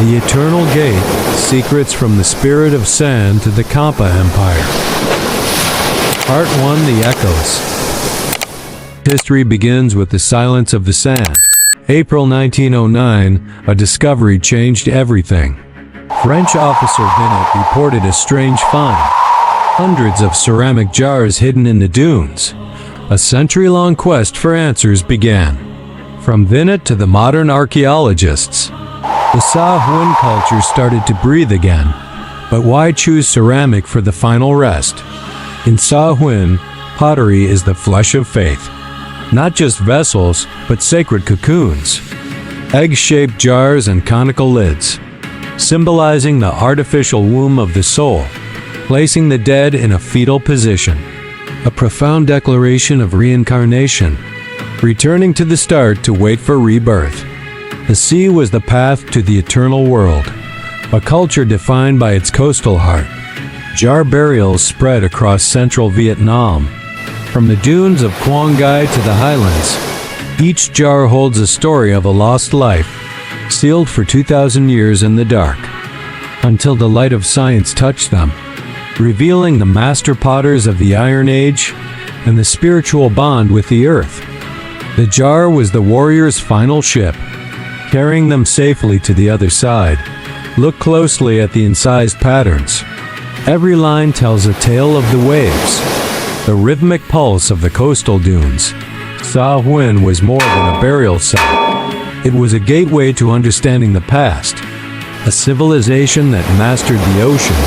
The Eternal Gate, Secrets from the Spirit of Sand to the Champa Empire. Part 1, The Echoes. History begins with the silence of the sand. April 1909, a discovery changed everything. French officer Vinet reported a strange find. Hundreds of ceramic jars hidden in the dunes. A century-long quest for answers began. From Vinet to the modern archaeologists, the Sa Huynh culture started to breathe again. But why choose ceramic for the final rest? In Sa Huynh, pottery is the flesh of faith. Not just vessels, but sacred cocoons. Egg-shaped jars and conical lids, symbolizing the artificial womb of the soul, placing the dead in a fetal position. A profound declaration of reincarnation, returning to the start to wait for rebirth. The sea was the path to the eternal world, a culture defined by its coastal heart. Jar burials spread across central Vietnam. From the dunes of Quang Ngai to the highlands, each jar holds a story of a lost life, sealed for 2,000 years in the dark, until the light of science touched them, revealing the master potters of the Iron Age and the spiritual bond with the earth. The jar was the warrior's final ship, carrying them safely to the other side. Look closely at the incised patterns. Every line tells a tale of the waves, the rhythmic pulse of the coastal dunes. Sa Huynh was more than a burial site. It was a gateway to understanding the past, a civilization that mastered the ocean,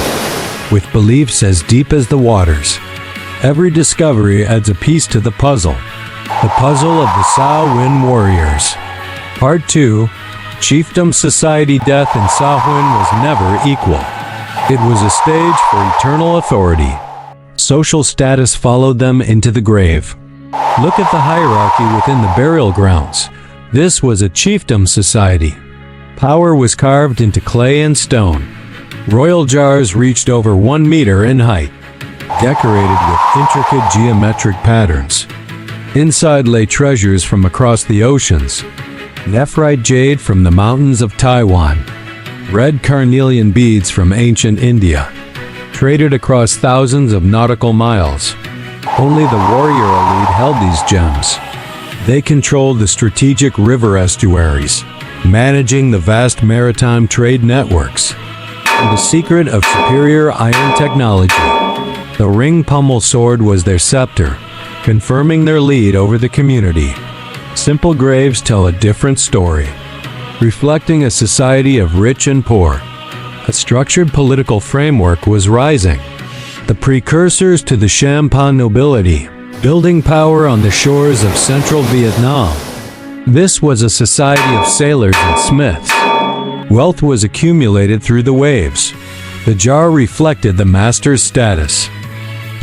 with beliefs as deep as the waters. Every discovery adds a piece to the puzzle of the Sa Huynh warriors. Part 2, Chiefdom Society. Death in Sa Huynh was never equal. It was a stage for eternal authority. Social status followed them into the grave. Look at the hierarchy within the burial grounds. This was a chiefdom society. Power was carved into clay and stone. Royal jars reached over 1 meter in height, decorated with intricate geometric patterns. Inside lay treasures from across the oceans. Nephrite jade from the mountains of Taiwan. Red carnelian beads from ancient India, traded across thousands of nautical miles. Only the warrior elite held these gems. They controlled the strategic river estuaries, managing the vast maritime trade networks. And the secret of superior iron technology. The ring pommel sword was their scepter, confirming their lead over the community. Simple graves tell a different story, reflecting a society of rich and poor. A structured political framework was rising. The precursors to the Champa nobility, building power on the shores of central Vietnam. This was a society of sailors and smiths. Wealth was accumulated through the waves. The jar reflected the master's status.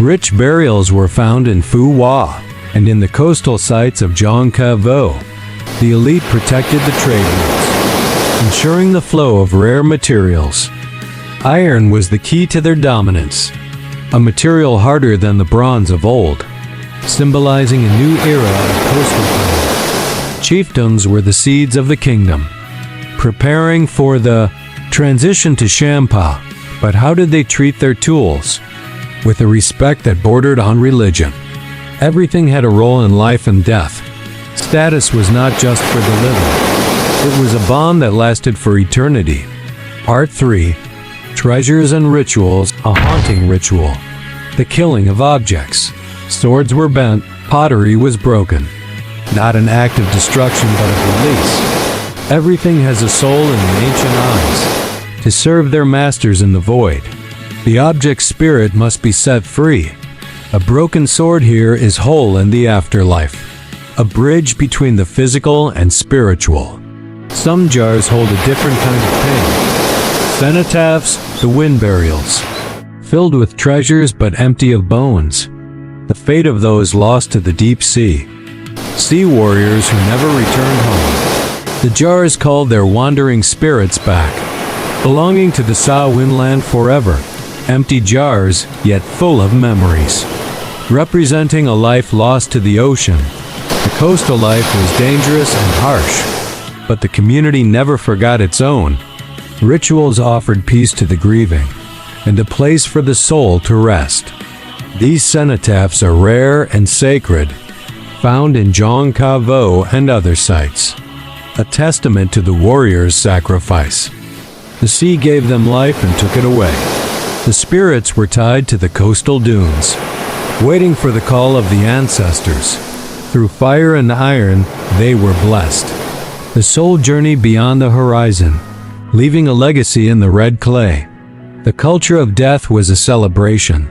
Rich burials were found in Phu Hoa and in the coastal sites of Giang Ca Vo. The elite protected the trade routes, ensuring the flow of rare materials. Iron was the key to their dominance, a material harder than the bronze of old, symbolizing a new era of coastal power. Chiefdoms were the seeds of the kingdom, preparing for the transition to Champa. But how did they treat their tools? With a respect that bordered on religion. Everything had a role in life and death. Status was not just for the living. It was a bond that lasted for eternity. Part 3, Treasures and Rituals. A haunting ritual. The killing of objects. Swords were bent, pottery was broken. Not an act of destruction but of release. Everything has a soul in the ancient eyes, to serve their masters in the void. The object's spirit must be set free. A broken sword here is whole in the afterlife, a bridge between the physical and spiritual. Some jars hold a different kind of pain. Cenotaphs, the wind burials, filled with treasures but empty of bones. The fate of those lost to the deep sea. Sea warriors who never returned home. The jars called their wandering spirits back, belonging to the Sa Huynh land forever. Empty jars, yet full of memories. Representing a life lost to the ocean. The coastal life was dangerous and harsh, but the community never forgot its own. Rituals offered peace to the grieving, and a place for the soul to rest. These cenotaphs are rare and sacred, found in Zhongkavo and other sites, a testament to the warrior's sacrifice. The sea gave them life and took it away. The spirits were tied to the coastal dunes, waiting for the call of the ancestors. Through fire and iron, they were blessed. The soul journeyed beyond the horizon, leaving a legacy in the red clay. The culture of death was a celebration,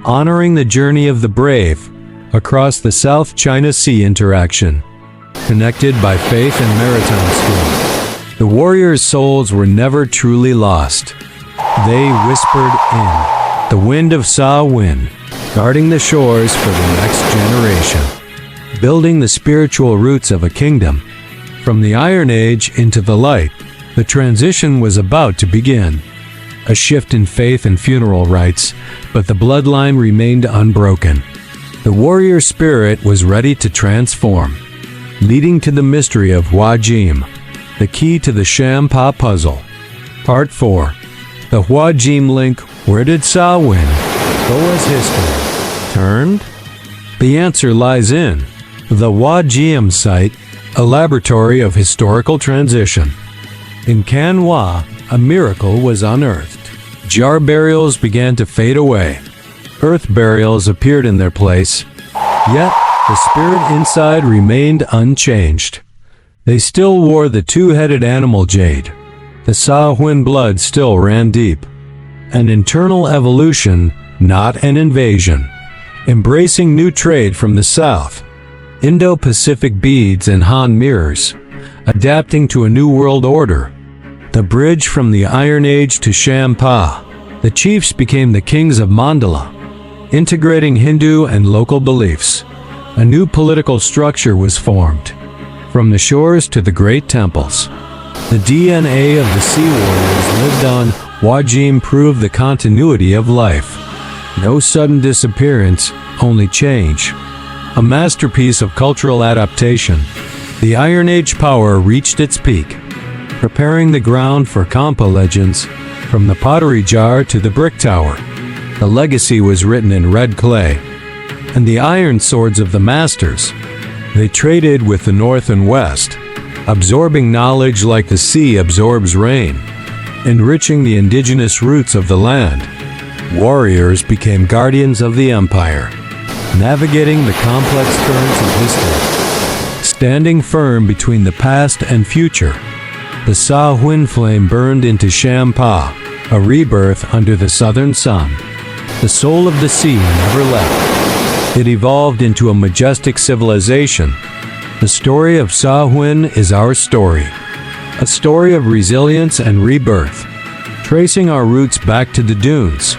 honoring the journey of the brave across the South China Sea interaction, connected by faith and maritime skill. The warriors' souls were never truly lost. They whispered in the wind of Sa Huynh, guarding the shores for the next generation, building the spiritual roots of a kingdom. From the Iron Age into the light, the transition was about to begin. A shift in faith and funeral rites, but the bloodline remained unbroken. The warrior spirit was ready to transform, leading to the mystery of Huajim, the key to the Champa puzzle. Part 4. The Huajim link. Where did Sa Huynh go as history turned? The answer lies in the Huajim site, a laboratory of historical transition. In Canwa, a miracle was unearthed. Jar burials began to fade away. Earth burials appeared in their place. Yet, the spirit inside remained unchanged. They still wore the two-headed animal jade. The Sa Huynh blood still ran deep. An internal evolution, not an invasion. Embracing new trade from the south. Indo-Pacific beads and Han mirrors. Adapting to a new world order. The bridge from the Iron Age to Champa. The chiefs became the kings of Mandala, integrating Hindu and local beliefs. A new political structure was formed. From the shores to the great temples. The DNA of the sea warriors lived on. Huajim proved the continuity of life. No sudden disappearance, only change. A masterpiece of cultural adaptation. The Iron Age power reached its peak, preparing the ground for Champa legends, from the pottery jar to the brick tower. The legacy was written in red clay. And the iron swords of the masters. They traded with the north and west, absorbing knowledge like the sea absorbs rain, enriching the indigenous roots of the land. Warriors became guardians of the empire, navigating the complex currents of history, standing firm between the past and future. The Sa Huynh flame burned into Champa, a rebirth under the southern sun. The soul of the sea never left. It evolved into a majestic civilization. The story of Sa Huynh is our story, a story of resilience and rebirth, tracing our roots back to the dunes.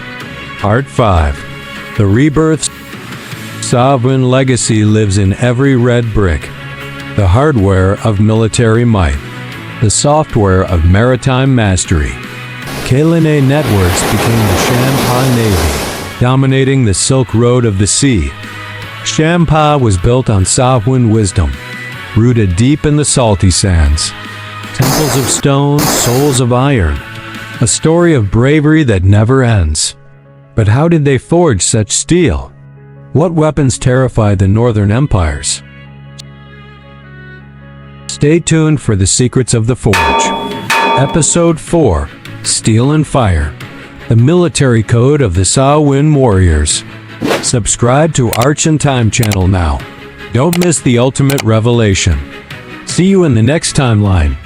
Part 5. The rebirth. Sa Huynh legacy lives in every red brick, the hardware of military might, the software of maritime mastery. Kaline networks became the Champa Navy, dominating the Silk Road of the sea. Champa was built on Sa Huynh wisdom, rooted deep in the salty sands. Temples of stone, souls of iron, a story of bravery that never ends. But how did they forge such steel? What weapons terrified the northern empires? Stay tuned for the secrets of the forge. Episode 4, Steel and Fire, the military code of the Sa Huynh warriors. Subscribe to Arch and Time channel now. Don't miss the ultimate revelation. See you in the next timeline.